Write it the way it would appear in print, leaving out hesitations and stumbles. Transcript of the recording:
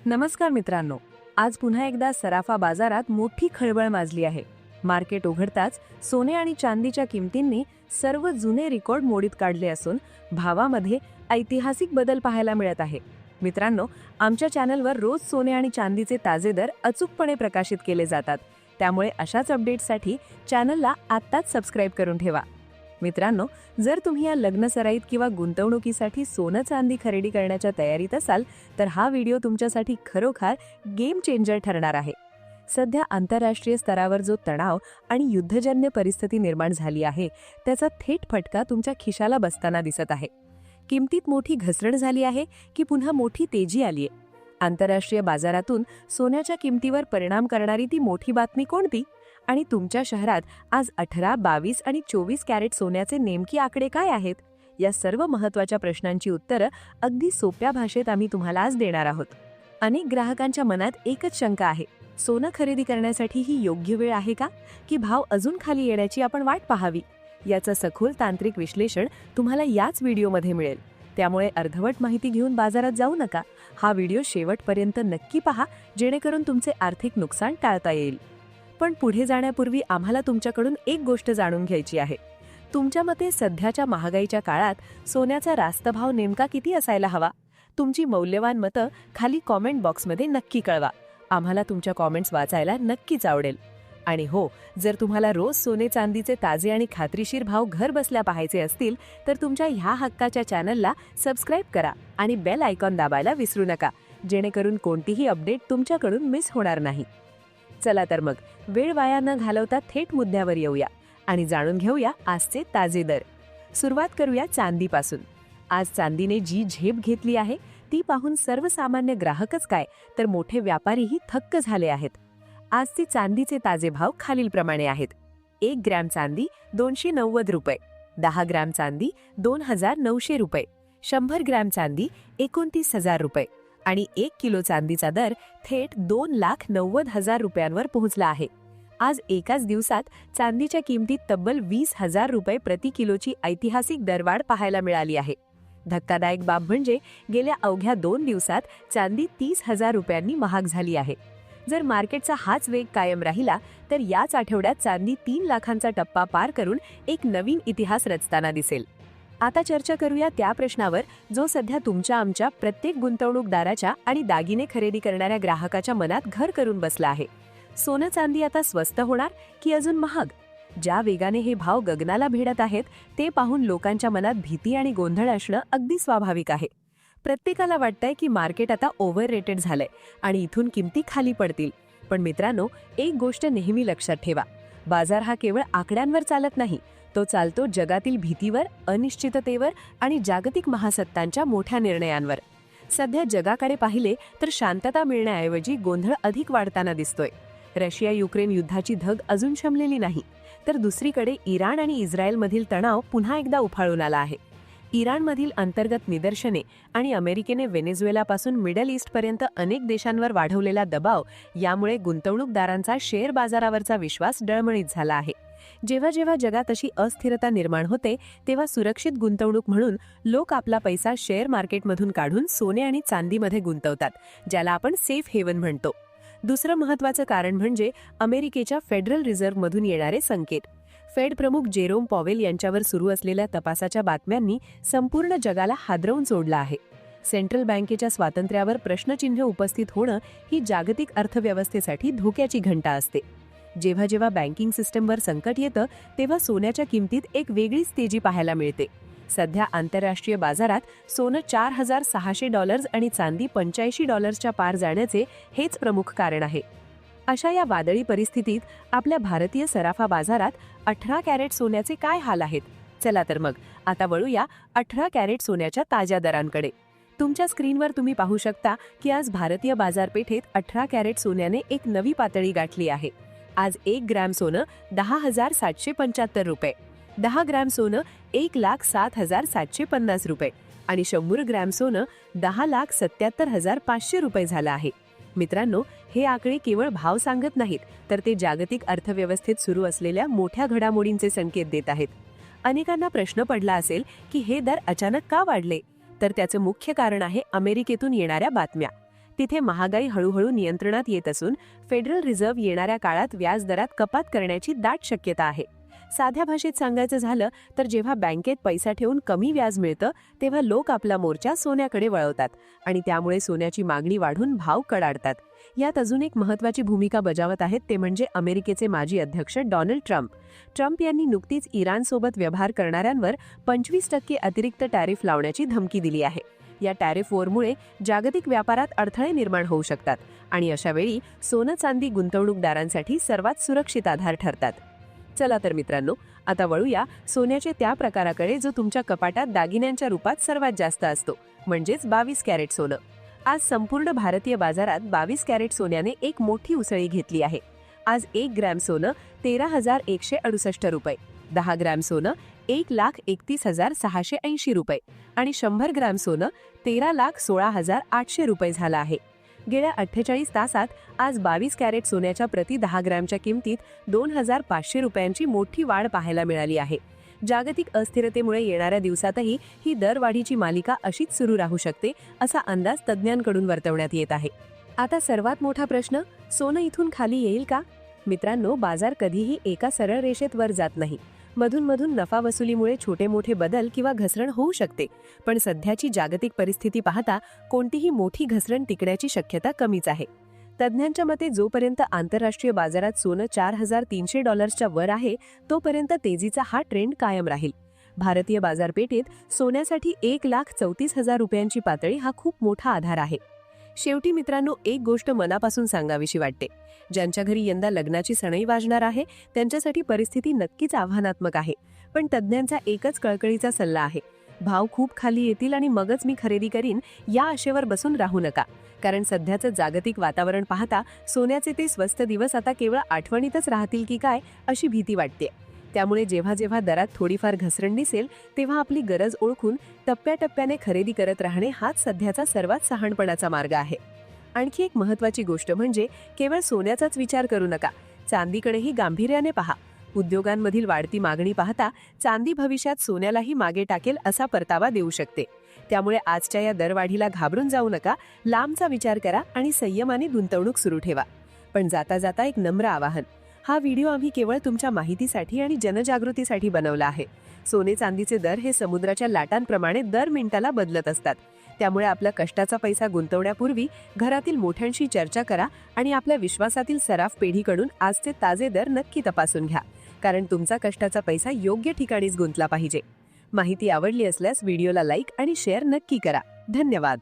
नमस्कार मित्रांनो, आज पुन्हा एकदा सराफा बाजारात मोठी खळबळ माजली आहे. मार्केट उघडताच सोने आणि चांदीच्या किमतींनी सर्व जुने रेकॉर्ड मोडीत काढले असून भावामध्ये ऐतिहासिक बदल पाहायला मिळत आहे. मित्रांनो, आमच्या चॅनलवर रोज सोने आणि चांदीचे ताजे दर अचूकपणे प्रकाशित केले जातात. त्यामुळे अशाच अपडेट्ससाठी चॅनलला आत्ताच सबस्क्राईब करून ठेवा. मित्रांनो, जर तुम्ही या लग्नसराईत किंवा गुंतवणुकीसाठी सोनं चांदी खरेदी करण्याच्या तयारीत असाल तर हा व्हिडिओ तुमच्यासाठी खरोखर गेम चेंजर ठरणार आहे. सध्या आंतरराष्ट्रीय स्तरावर जो तणाव आणि युद्धजन्य परिस्थिती निर्माण झाली आहे त्याचा थेट फटका तुमच्या खिशाला बसताना दिसत आहे. किमतीत मोठी घसरण झाली आहे की पुन्हा मोठी तेजी आली आहे? आंतरराष्ट्रीय बाजारातून सोन्याच्या किमतीवर परिणाम करणारी ती मोठी बातमी कोणती? आणि तुमच्या शहरात आज 18, 22 आणि 24 कॅरेट सोन्याचे नेमके आकडे काय आहेत? या सर्व महत्त्वाच्या प्रश्नांची उत्तरं अगदी सोप्या भाषेत आम्ही तुम्हाला आज देणार आहोत. अनेक ग्राहकांच्या मनात एकच शंका आहे, सोनं खरेदी करण्यासाठी ही योग्य वेळ आहे का, की भाव अजून खाली येण्याची आपण वाट पाहावी? याचं सखोल तांत्रिक विश्लेषण तुम्हाला याच व्हिडिओमध्ये मिळेल. त्यामुळे अर्धवट माहिती घेऊन बाजारात जाऊ नका. हा व्हिडिओ शेवटपर्यंत नक्की पहा, जेणेकरून तुमचे आर्थिक नुकसान टाळता येईल. पण पुढे जाण्यापूर्वी आम्हाला तुमच्याकडून एक गोष्ट जाणून घ्यायची आहे. तुमच्या मते सध्याच्या महागाईच्या काळात सोन्याचा रास्त भाव नेमका किती असायला हवा? तुमची मौल्यवान मतं खाली कॉमेंट बॉक्समध्ये नक्की कळवा. आम्हाला तुमच्या कॉमेंट्स वाचायला नक्कीच आवडेल. आणि हो, जर तुम्हाला रोज सोने चांदीचे ताजे आणि खात्रीशीर भाव घर बसल्या पाहायचे असतील तर तुमच्या ह्या हक्काच्या चॅनलला सबस्क्राईब करा आणि बेल आयकॉन दाबायला विसरू नका, जेणेकरून कोणतीही अपडेट तुमच्याकडून मिस होणार नाही. चला तर मग वेळ वाया न घालवता थेट मुद्द्यावर येऊया आणि जाणून घेऊया आजचे ताजे दर. सुरुवात करूया चांदीपासून. आज चांदीने जी झेप घेतली आहे ती पाहून सर्वसामान्य ग्राहकच काय तर मोठे व्यापारीही थक्क झाले आहेत. आजचे चांदीचे ताजे भाव खालीलप्रमाणे आहेत. 1 ग्रॅम चांदी 290 रुपये, 10 ग्रॅम चांदी 2900 रुपये, 100 ग्रॅम चांदी 29,000 रुपये आणि 1 किलो चांदीचा दर थेट 2,90,000 रुपयांवर पोहोचला आहे. आज एकाच दिवसात चांदीच्या किमतीत तब्बल 20,000 रुपये प्रति किलोची ऐतिहासिक दरवाढ पाहायला मिळाली आहे. धक्कादायक बाब म्हणजे गेल्या अवघ्या 2 दिवसात चांदी 30,000 रुपयांनी महाग झाली आहे. जर मार्केटचा हाच वेग कायम राहिला तर याच आठवड्यात चांदी 3 लाखांचा टप्पा पार करून एक नवीन इतिहास रचताना दिसेल. आता चर्चा करूया त्या प्रश्नावर जो सध्या तुमच्या आमच्या प्रत्येक गुंतवणूकदाराच्या आणि दागिने खरेदी करणाऱ्या ग्राहकाच्या मनात घर करून बसला आहे. सोनं चांदी आता स्वस्त होणार की अजून महाग? ज्या वेगाने हे भाव गगनाला भिडत आहेत ते पाहून लोकांच्या मनात भीती आणि गोंधळ असणं अगदी स्वाभाविक आहे. प्रत्येकाला वाटतंय की मार्केट आता ओव्हर रेटेड झालंय आणि इथून किमती खाली पडतील. पण मित्रांनो, एक गोष्ट नेहमी लक्षात ठेवा, बाजार हा केवळ आकड्यांवर चालत नाही, तो चालतो जगातील भीतीवर, अनिश्चिततेवर आणि जागतिक महासत्तांच्या मोठ्या निर्णयांवर. सध्या जगाकडे पाहिले तर शांतता मिळण्याऐवजी गोंधळ अधिक वाढताना दिसतोय. रशिया युक्रेन युद्धाची धग अजून शमलेली नाही, तर दुसरीकडे इराण आणि इस्रायलमधील तणाव पुन्हा एकदा उफाळून आला आहे. इराणमधील अंतर्गत निदर्शने आणि अमेरिकेने व्हेनेझुएलापासून मिडल ईस्टपर्यंत अनेक देशांवर वाढवलेला दबाव यामुळे गुंतवणूकदारांचा शेअर बाजारावरचा विश्वास डळमळीत झाला आहे. जेव्हा जेव्हा जगात अशी अस्थिरता निर्माण होते तेव्हा सुरक्षित गुंतवणूक म्हणून लोक आपला पैसा शेअर मार्केटमधून काढून सोने आणि चांदीमध्ये गुंतवतात, ज्याला आपण सेफ हेवन म्हणतो. दुसरं महत्त्वाचं कारण म्हणजे अमेरिकेच्या फेडरल रिझर्व्हमधून येणारे संकेत. फेड प्रमुख जेरोम पॉवेल यांच्यावर सुरू असलेल्या तपासाच्या बातम्यांनी संपूर्ण जगाला हादरवून सोडलं आहे. सेंट्रल बँकेच्या स्वातंत्र्यावर प्रश्नचिन्ह उपस्थित होणं ही जागतिक अर्थव्यवस्थेसाठी धोक्याची घंटा असते. जेव्हा जेव्हा बँकिंग सिस्टमवर संकट येतं तेव्हा सोन्याच्या किमतीत एक वेगळीच तेजी पाहायला मिळते. सध्या आंतरराष्ट्रीय बाजारात सोनं $4,600 आणि चांदी $85च्या पार जाण्याचे हेच प्रमुख कारण आहे. अशा या वादळी परिस्थितीत आपल्या भारतीय सराफा बाजारात 18 कॅरेट सोन्याचे काय हाल आहेत? चला तर मग आता वळूया 18 कॅरेट सोन्याच्या ताज्या दरांकडे. तुमच्या स्क्रीनवर तुम्ही पाहू शकता की आज भारतीय बाजारपेठेत 18 कॅरेट सोन्याने एक नवी पातळी गाठली आहे. आज 1 ग्रॅम सोनं 10,775 रुपये, 10 ग्रॅम सोनं 1,07,750 रुपये आणि 100 ग्रॅम सोनं 10,77,500 रुपये झालं आहे. मित्रांनो, हे आकडे केवळ भाव सांगत नाहीत, तर ते जागतिक अर्थव्यवस्थेत सुरू असलेल्या मोठ्या घडामोडींचे संकेत देत आहेत. अनेकांना प्रश्न पडला असेल की हे दर अचानक का वाढले, तर त्याचं मुख्य कारण आहे अमेरिकेतून येणाऱ्या बातम्या. तिथे महागाई हळूहळू नियंत्रणात येत असून फेडरल रिझर्व्ह येणाऱ्या काळात व्याजदरात कपात करण्याची दाट शक्यता आहे. साध्या भाषेत सांगायचं झालं तर जेव्हा बँकेत पैसा ठेवून कमी व्याज मिळतं तेव्हा लोक आपला मोर्चा सोन्याकडे वळवतात आणि त्यामुळे सोन्याची मागणी वाढून भाव कडाडतात. यात अजून एक महत्त्वाची भूमिका बजावत आहेत ते म्हणजे अमेरिकेचे माजी अध्यक्ष डोनाल्ड ट्रम्प. ट्रम्प यांनी नुकतीच इराणसोबत व्यवहार करणाऱ्यांवर 25% अतिरिक्त टॅरिफ लावण्याची धमकी दिली आहे. या टॅरिफ वॉरमुळे जागतिक व्यापारात अडथळे निर्माण होऊ शकतात आणि अशावेळी सोनं चांदी गुंतवणूकदारांसाठी सर्वात सुरक्षित आधार ठरतात. चला तर मित्रांनो, आता वळूया सोन्याच्या त्या प्रकाराकडे जो तुमच्या कपाटात दागिन्यांच्या रूपात सर्वात जास्त असतो, म्हणजेच 22 कॅरेट सोनं. आज संपूर्ण भारतीय बाजारात 22 कॅरेट सोन्याने एक मोठी उसळी घेतली आहे. आज 1 ग्रॅम सोनं 13,168 रुपये, 10 ग्रॅम सोनं 1,31,680 रुपये आणि 100 ग्रॅम सोनं 13,16,800 रुपये झालं आहे. गेल्या 48 तासात आज 22 कॅरेट सोन्याच्या प्रति 10 ग्रॅमच्या किमतीत 2,500 रुपयांची मोठी वाढ पाहायला मिळाली आहे. जागतिक अस्थिरतेमुळे येणाऱ्या दिवसातही ही दरवाढीची मालिका अशीच सुरू राहू शकते असा अंदाज तज्ज्ञांकडून वर्तवण्यात येत आहे. आता सर्वात मोठा प्रश्न, सोनं इथून खाली येईल का? मित्रांनो, बाजार कधीही एका सरळ रेषेत वर जात नाही. मधून नफा वसुलीमुळे छोटे मोठे बदल किंवा घसरण होऊ शकते, पण सध्याची जागतिक परिस्थिती पाहता कोणतीही मोठी घसरण टिकण्याची शक्यता कमीच आहे. तज्ज्ञांच्या मते जोपर्यंत आंतरराष्ट्रीय बाजारात सोनं $4,300 वर आहे तोपर्यंत तेजीचा हा ट्रेंड कायम राहील. भारतीय बाजारपेठेत सोन्यासाठी 1,34,000 रुपयांची पातळी हा खूप मोठा आधार आहे. शेवटी मित्रांनो, एक गोष्ट मनापासून सांगावीशी वाटते, ज्यांच्या घरी यंदा लग्नाची सणई वाजणार आहे त्यांच्यासाठी परिस्थिती नक्कीच आव्हानात्मक आहे. पण तज्ज्ञांचा एकच कळकळीचा सल्ला आहे, भाव खूप खाली येतील आणि मगच मी खरेदी करीन या आशेवर बसून राहू नका. कारण सध्याचं जागतिक वातावरण पाहता सोन्याचे ते स्वस्त दिवस आता केवळ आठवणीतच राहतील की काय अशी भीती वाटते. त्यामुळे जेव्हा जेव्हा दरात थोडीफार घसरण दिसेल तेव्हा आपली गरज ओळखून टप्प्याटप्प्याने खरेदी करत राहणे हाच सध्याचा सर्वात शहाणपणाचा मार्ग आहे. आणखी एक महत्त्वाची गोष्ट म्हणजे केवळ सोन्याचाच विचार करू नका, चांदीकडेही गांभीर्याने पहा. उद्योगांमधील वाढती मागणी पाहता चांदी भविष्यात सोन्यालाही मागे टाकेल असा परतावा देऊ शकते. त्यामुळे आजच्या या दरवाढीला घाबरून जाऊ नका, लांबचा विचार करा आणि संयमाने गुंतवणूक सुरू ठेवा. पण जाता जाता एक नम्र आवाहन, हा व्हिडिओ आम्ही केवळ तुमच्या माहितीसाठी आणि जनजागृतीसाठी बनवला आहे. सोने चांदीचे दर हे समुद्राच्या लाटांप्रमाणे दर मिनिटाला बदलत असतात. त्यामुळे आपला कष्टाचा पैसा गुंतवण्यापूर्वी घरातील मोठ्यांशी चर्चा करा आणि आपल्या विश्वासातील सराफ पेढीकडून आजचे ताजे दर नक्की तपासून घ्या, कारण तुमचा कष्टाचा पैसा योग्य ठिकाणीच गुंतला पाहिजे. माहिती आवडली असल्यास व्हिडिओला लाईक आणि शेअर नक्की करा. धन्यवाद.